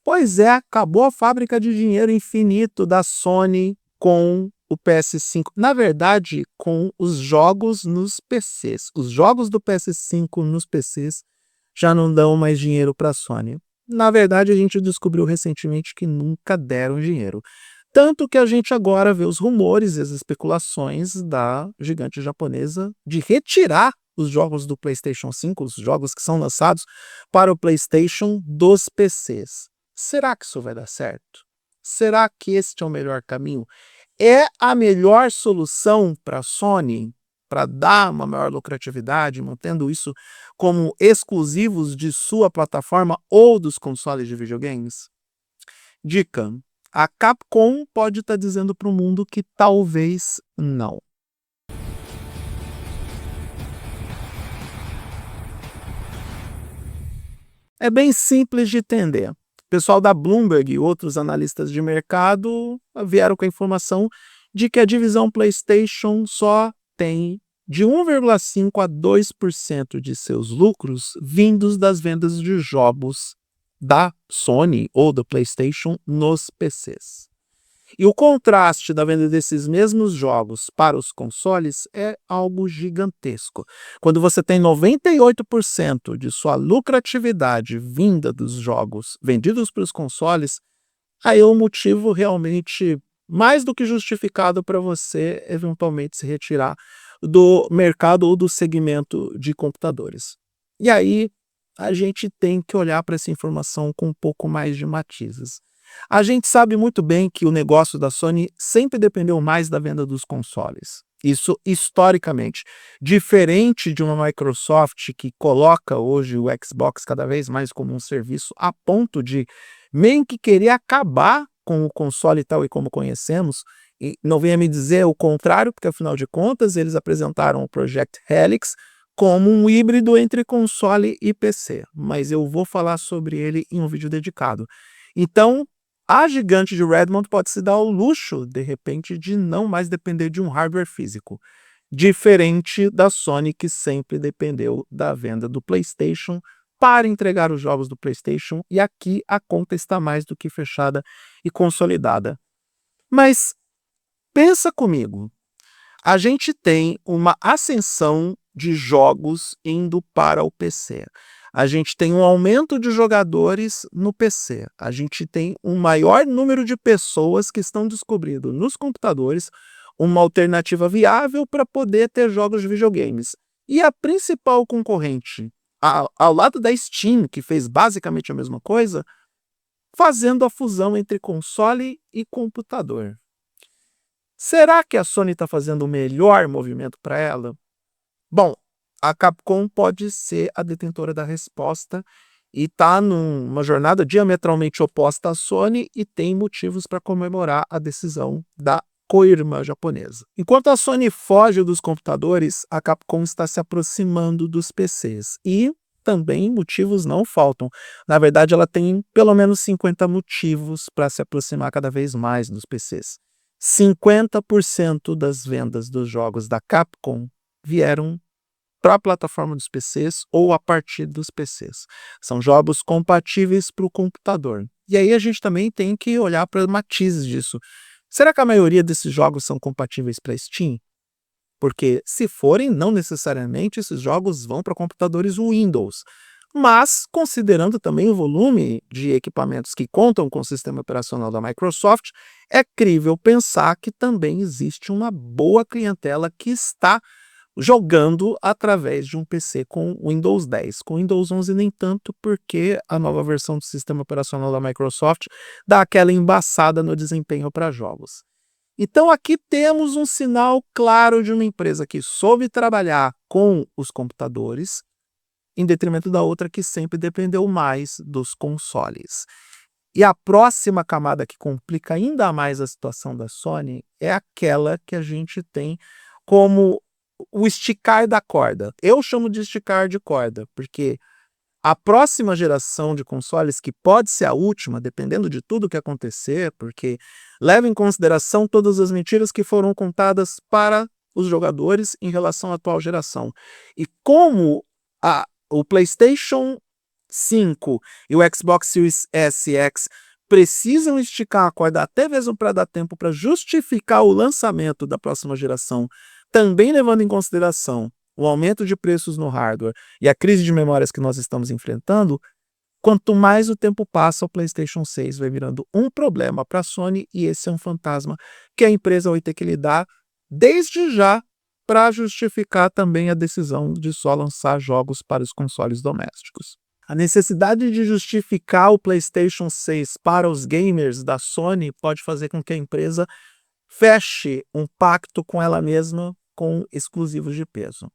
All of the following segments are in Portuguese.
Pois é, acabou a fábrica de dinheiro infinito da Sony com o PS5. Na verdade, com os jogos nos PCs. Os jogos do PS5 nos PCs já não dão mais dinheiro para a Sony. Na verdade, a gente descobriu recentemente que nunca deram dinheiro. Tanto que a gente agora vê os rumores e as especulações da gigante japonesa de retirar os jogos do PlayStation 5, os jogos que são lançados para o PlayStation dos PCs. Será que isso vai dar certo? Será que este é o melhor caminho? É a melhor solução para a Sony, para dar uma maior lucratividade, mantendo isso como exclusivos de sua plataforma ou dos consoles de videogames? Dica: a Capcom pode estar dizendo para o mundo que talvez não. É bem simples de entender. O pessoal da Bloomberg e outros analistas de mercado vieram com a informação de que a divisão PlayStation só tem de 1,5% a 2% de seus lucros vindos das vendas de jogos da Sony ou do PlayStation nos PCs. E o contraste da venda desses mesmos jogos para os consoles é algo gigantesco. Quando você tem 98% de sua lucratividade vinda dos jogos vendidos para os consoles, aí é um motivo realmente mais do que justificado para você eventualmente se retirar do mercado ou do segmento de computadores. E aí a gente tem que olhar para essa informação com um pouco mais de matizes. A gente sabe muito bem que o negócio da Sony sempre dependeu mais da venda dos consoles. Isso historicamente. Diferente de uma Microsoft que coloca hoje o Xbox cada vez mais como um serviço a ponto de meio que querer acabar com o console tal e como conhecemos. E não venha me dizer o contrário, porque afinal de contas eles apresentaram o Project Helix como um híbrido entre console e PC. Mas eu vou falar sobre ele em um vídeo dedicado. Então, a gigante de Redmond pode se dar o luxo, de repente, de não mais depender de um hardware físico, diferente da Sony, que sempre dependeu da venda do PlayStation para entregar os jogos do PlayStation, e aqui a conta está mais do que fechada e consolidada. Mas pensa comigo, a gente tem uma ascensão de jogos indo para o PC. A gente tem um aumento de jogadores no PC. A gente tem um maior número de pessoas que estão descobrindo nos computadores uma alternativa viável para poder ter jogos de videogames. E a principal concorrente, ao lado da Steam, que fez basicamente a mesma coisa, fazendo a fusão entre console e computador. Será que a Sony está fazendo o melhor movimento para ela? Bom, a Capcom pode ser a detentora da resposta e está numa jornada diametralmente oposta à Sony e tem motivos para comemorar a decisão da co-irmã japonesa. Enquanto a Sony foge dos computadores, a Capcom está se aproximando dos PCs e também motivos não faltam. Na verdade, ela tem pelo menos 50 motivos para se aproximar cada vez mais dos PCs. 50% das vendas dos jogos da Capcom vieram para a plataforma dos PCs ou a partir dos PCs. São jogos compatíveis para o computador. E aí a gente também tem que olhar para matizes disso. Será que a maioria desses jogos são compatíveis para Steam? Porque se forem, não necessariamente esses jogos vão para computadores Windows. Mas, considerando também o volume de equipamentos que contam com o sistema operacional da Microsoft, é crível pensar que também existe uma boa clientela que está jogando através de um PC com Windows 10. Com Windows 11 nem tanto, porque a nova versão do sistema operacional da Microsoft dá aquela embaçada no desempenho para jogos. Então aqui temos um sinal claro de uma empresa que soube trabalhar com os computadores, em detrimento da outra que sempre dependeu mais dos consoles. E a próxima camada que complica ainda mais a situação da Sony é aquela que a gente tem como o esticar da corda. Eu chamo de esticar de corda, porque a próxima geração de consoles, que pode ser a última, dependendo de tudo que acontecer, porque leva em consideração todas as mentiras que foram contadas para os jogadores em relação à atual geração. E como o PlayStation 5 e o Xbox Series S e X precisam esticar a corda até mesmo para dar tempo para justificar o lançamento da próxima geração, também levando em consideração o aumento de preços no hardware e a crise de memórias que nós estamos enfrentando, quanto mais o tempo passa, o PlayStation 6 vai virando um problema para a Sony, e esse é um fantasma que a empresa vai ter que lidar desde já para justificar também a decisão de só lançar jogos para os consoles domésticos. A necessidade de justificar o PlayStation 6 para os gamers da Sony pode fazer com que a empresa feche um pacto com ela mesma com exclusivos de peso.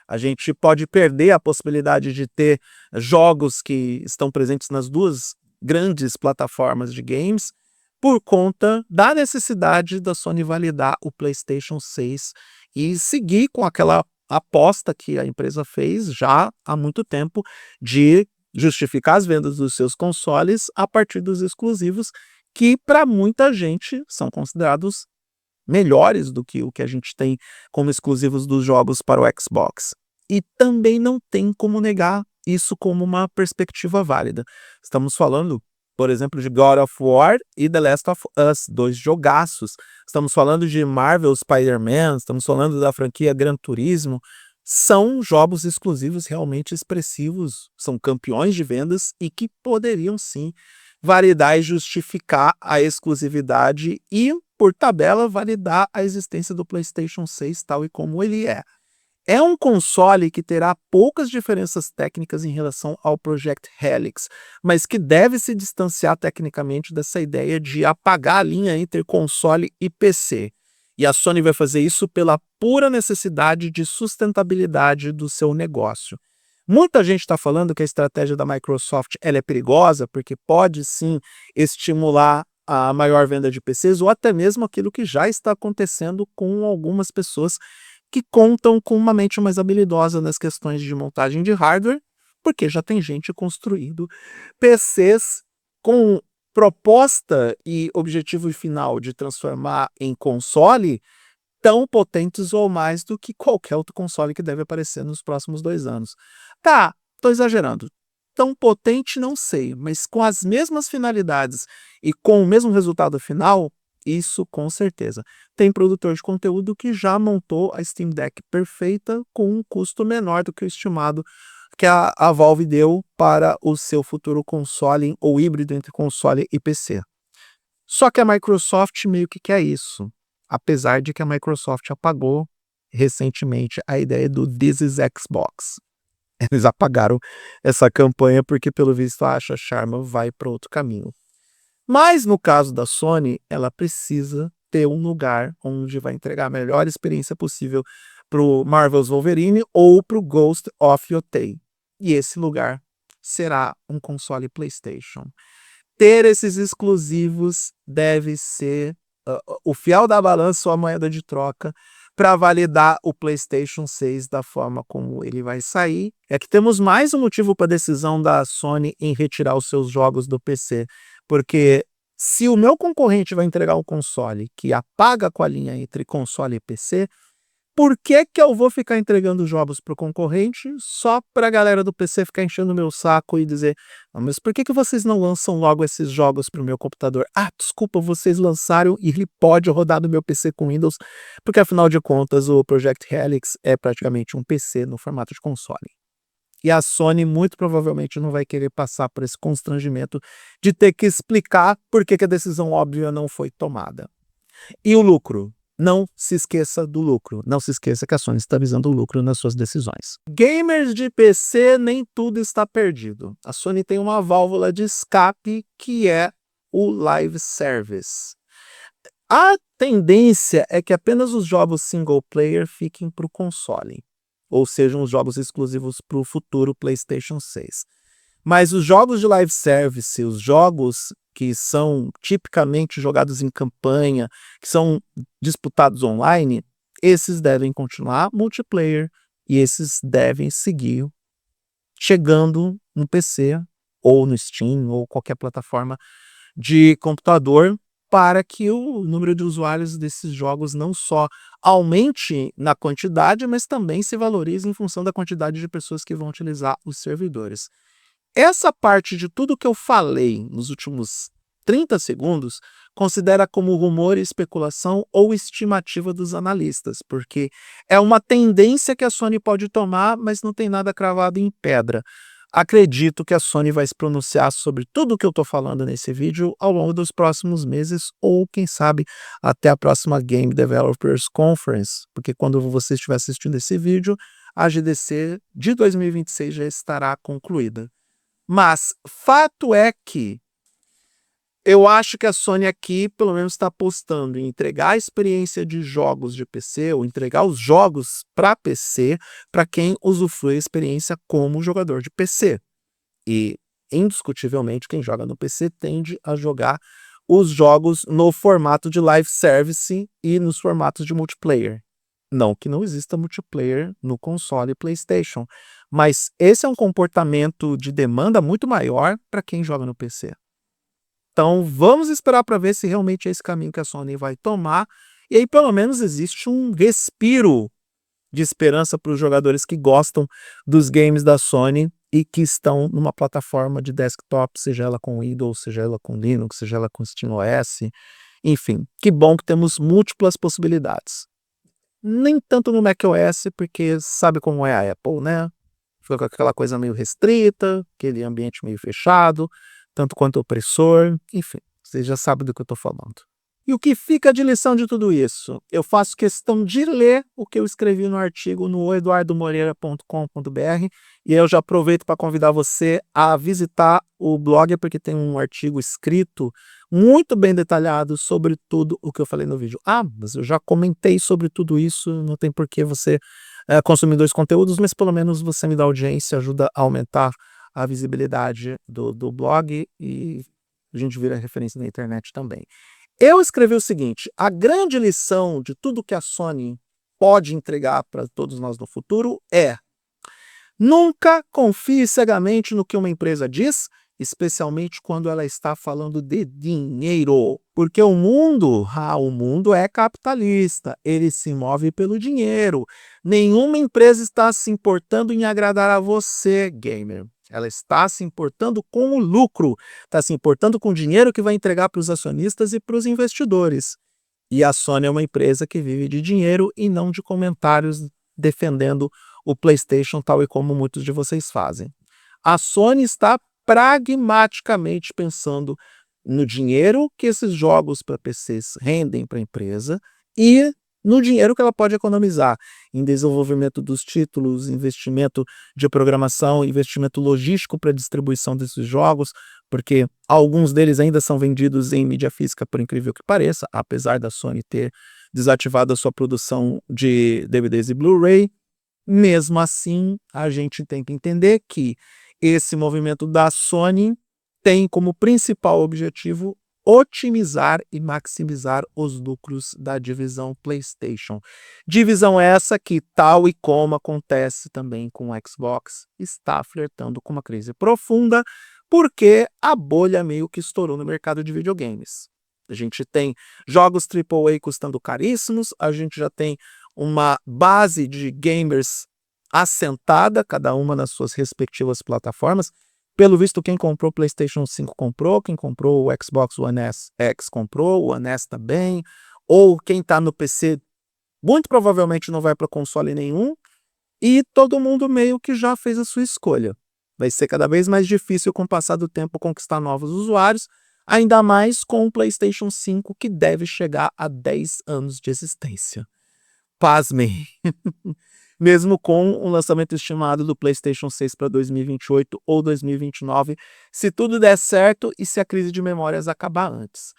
A gente pode perder a possibilidade de ter jogos que estão presentes nas duas grandes plataformas de games por conta da necessidade da Sony validar o PlayStation 6 e seguir com aquela aposta que a empresa fez já há muito tempo de justificar as vendas dos seus consoles a partir dos exclusivos, que para muita gente são considerados melhores do que o que a gente tem como exclusivos dos jogos para o Xbox. E também não tem como negar isso como uma perspectiva válida. Estamos falando, por exemplo, de God of War e The Last of Us, 2 jogaços. Estamos falando de Marvel Spider-Man, estamos falando da franquia Gran Turismo. São jogos exclusivos realmente expressivos, são campeões de vendas e que poderiam sim validar e justificar a exclusividade e, por tabela, validar a existência do PlayStation 6 tal e como ele é. É um console que terá poucas diferenças técnicas em relação ao Project Helix, mas que deve se distanciar tecnicamente dessa ideia de apagar a linha entre console e PC. E a Sony vai fazer isso pela pura necessidade de sustentabilidade do seu negócio. Muita gente está falando que a estratégia da Microsoft ela é perigosa, porque pode sim estimular a maior venda de PCs, ou até mesmo aquilo que já está acontecendo com algumas pessoas que contam com uma mente mais habilidosa nas questões de montagem de hardware, porque já tem gente construindo PCs com proposta e objetivo final de transformar em console tão potentes ou mais do que qualquer outro console que deve aparecer nos próximos 2 anos. Tá, tô exagerando. Tão potente não sei, mas com as mesmas finalidades e com o mesmo resultado final, isso com certeza. Tem produtor de conteúdo que já montou a Steam Deck perfeita com um custo menor do que o estimado que a Valve deu para o seu futuro console ou híbrido entre console e PC. Só que a Microsoft meio que quer isso, apesar de que a Microsoft apagou recentemente a ideia do This is Xbox. Eles apagaram essa campanha porque, pelo visto, a Asha Sharma vai para outro caminho. Mas no caso da Sony, ela precisa ter um lugar onde vai entregar a melhor experiência possível para o Marvel's Wolverine ou para o Ghost of Yotei. E esse lugar será um console PlayStation. Ter esses exclusivos deve ser o fiel da balança ou a moeda de troca para validar o PlayStation 6 da forma como ele vai sair. É que temos mais um motivo para a decisão da Sony em retirar os seus jogos do PC, porque se o meu concorrente vai entregar um console que apaga com a linha entre console e PC, por que que eu vou ficar entregando jogos para o concorrente só para a galera do PC ficar enchendo o meu saco e dizer: "Ah, mas por que que vocês não lançam logo esses jogos para o meu computador?" Ah, desculpa, vocês lançaram e ele pode rodar no meu PC com Windows, porque afinal de contas o Project Helix é praticamente um PC no formato de console. E a Sony muito provavelmente não vai querer passar por esse constrangimento de ter que explicar por que que a decisão óbvia não foi tomada. E o lucro? Não se esqueça do lucro. Não se esqueça que a Sony está visando o lucro nas suas decisões. Gamers de PC, nem tudo está perdido. A Sony tem uma válvula de escape que é o Live Service. A tendência é que apenas os jogos single player fiquem para o console, ou sejam os jogos exclusivos para o futuro PlayStation 6. Mas os jogos de live service, os jogos que são tipicamente jogados em campanha, que são disputados online, esses devem continuar multiplayer e esses devem seguir chegando no PC ou no Steam ou qualquer plataforma de computador, para que o número de usuários desses jogos não só aumente na quantidade, mas também se valorize em função da quantidade de pessoas que vão utilizar os servidores. essa parte de tudo que eu falei nos últimos 30 segundos considera como rumor, especulação ou estimativa dos analistas, porque é uma tendência que a Sony pode tomar, mas não tem nada cravado em pedra. Acredito que a Sony vai se pronunciar sobre tudo o que eu estou falando nesse vídeo ao longo dos próximos meses, ou quem sabe até a próxima Game Developers Conference, porque quando você estiver assistindo esse vídeo, a GDC de 2026 já estará concluída. Mas fato é que eu acho que a Sony aqui, pelo menos, está apostando em entregar a experiência de jogos de PC, ou entregar os jogos para PC, para quem usufrui a experiência como jogador de PC. E, indiscutivelmente, quem joga no PC tende a jogar os jogos no formato de live service e nos formatos de multiplayer. Não que não exista multiplayer no console PlayStation, mas esse é um comportamento de demanda muito maior para quem joga no PC. Então, vamos esperar para ver se realmente é esse caminho que a Sony vai tomar. E aí, pelo menos, existe um respiro de esperança para os jogadores que gostam dos games da Sony e que estão numa plataforma de desktop, seja ela com Windows, seja ela com Linux, seja ela com SteamOS. Enfim, que bom que temos múltiplas possibilidades. Nem tanto no macOS, porque sabe como é a Apple, né? Fica com aquela coisa meio restrita, aquele ambiente meio fechado, tanto quanto opressor, enfim, vocês já sabem do que eu estou falando. E o que fica de lição de tudo isso? Eu faço questão de ler o que eu escrevi no artigo no eduardomoreira.com.br e eu já aproveito para convidar você a visitar o blog, porque tem um artigo escrito muito bem detalhado sobre tudo o que eu falei no vídeo. Ah, mas eu já comentei sobre tudo isso, não tem por que você consumir dois conteúdos, mas pelo menos você me dá audiência, ajuda a aumentar a visibilidade do blog e a gente vira referência na internet também. Eu escrevi o seguinte: a grande lição de tudo que a Sony pode entregar para todos nós no futuro é: nunca confie cegamente no que uma empresa diz, especialmente quando ela está falando de dinheiro. Porque o mundo é capitalista, ele se move pelo dinheiro. Nenhuma empresa está se importando em agradar a você, gamer. Ela está se importando com o lucro, está se importando com o dinheiro que vai entregar para os acionistas e para os investidores. E a Sony é uma empresa que vive de dinheiro e não de comentários defendendo o PlayStation, tal e como muitos de vocês fazem. A Sony está pragmaticamente pensando no dinheiro que esses jogos para PCs rendem para a empresa e no dinheiro que ela pode economizar em desenvolvimento dos títulos, investimento de programação, investimento logístico para a distribuição desses jogos, porque alguns deles ainda são vendidos em mídia física, por incrível que pareça, apesar da Sony ter desativado a sua produção de DVDs e Blu-ray. Mesmo assim, a gente tem que entender que esse movimento da Sony tem como principal objetivo otimizar e maximizar os lucros da divisão PlayStation. Divisão essa que, tal e como acontece também com o Xbox, está flertando com uma crise profunda, porque a bolha meio que estourou no mercado de videogames. A gente tem jogos AAA custando caríssimos, a gente já tem uma base de gamers assentada, cada uma nas suas respectivas plataformas. Pelo visto, quem comprou o PlayStation 5 comprou, quem comprou o Xbox One X comprou, o One S também, ou quem está no PC muito provavelmente não vai para console nenhum, e todo mundo meio que já fez a sua escolha. Vai ser cada vez mais difícil com o passar do tempo conquistar novos usuários, ainda mais com o PlayStation 5 que deve chegar a 10 anos de existência. Pasmem! Mesmo com o lançamento estimado do PlayStation 6 para 2028 ou 2029, se tudo der certo e se a crise de memórias acabar antes.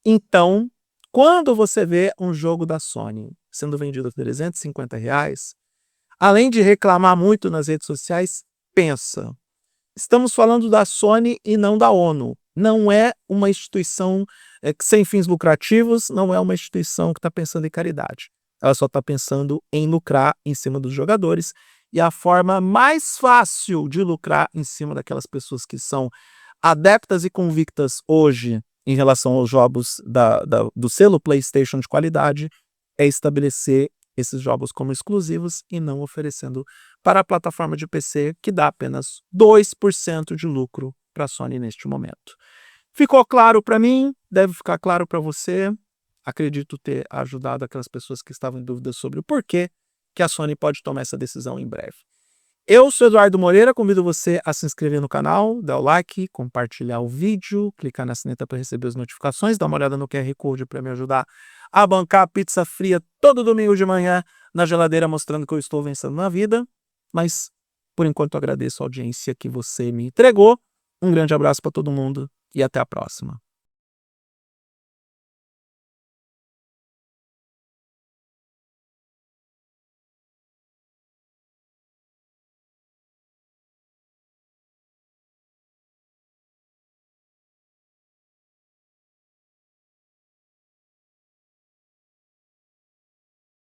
Então, quando você vê um jogo da Sony sendo vendido a R$350, além de reclamar muito nas redes sociais, pensa, estamos falando da Sony e não da ONU. Não é uma instituição sem fins lucrativos, não é uma instituição que está pensando em caridade. Ela só está pensando em lucrar em cima dos jogadores, e a forma mais fácil de lucrar em cima daquelas pessoas que são adeptas e convictas hoje em relação aos jogos do selo PlayStation de qualidade é estabelecer esses jogos como exclusivos e não oferecendo para a plataforma de PC, que dá apenas 2% de lucro para a Sony neste momento. Ficou claro para mim? Deve ficar claro para você. Acredito ter ajudado aquelas pessoas que estavam em dúvida sobre o porquê que a Sony pode tomar essa decisão em breve. Eu sou Eduardo Moreira, convido você a se inscrever no canal, dar o like, compartilhar o vídeo, clicar na sineta para receber as notificações, dar uma olhada no QR Code para me ajudar a bancar a pizza fria todo domingo de manhã na geladeira, mostrando que eu estou vencendo na vida. Mas, por enquanto, eu agradeço a audiência que você me entregou. Um grande abraço para todo mundo e até a próxima.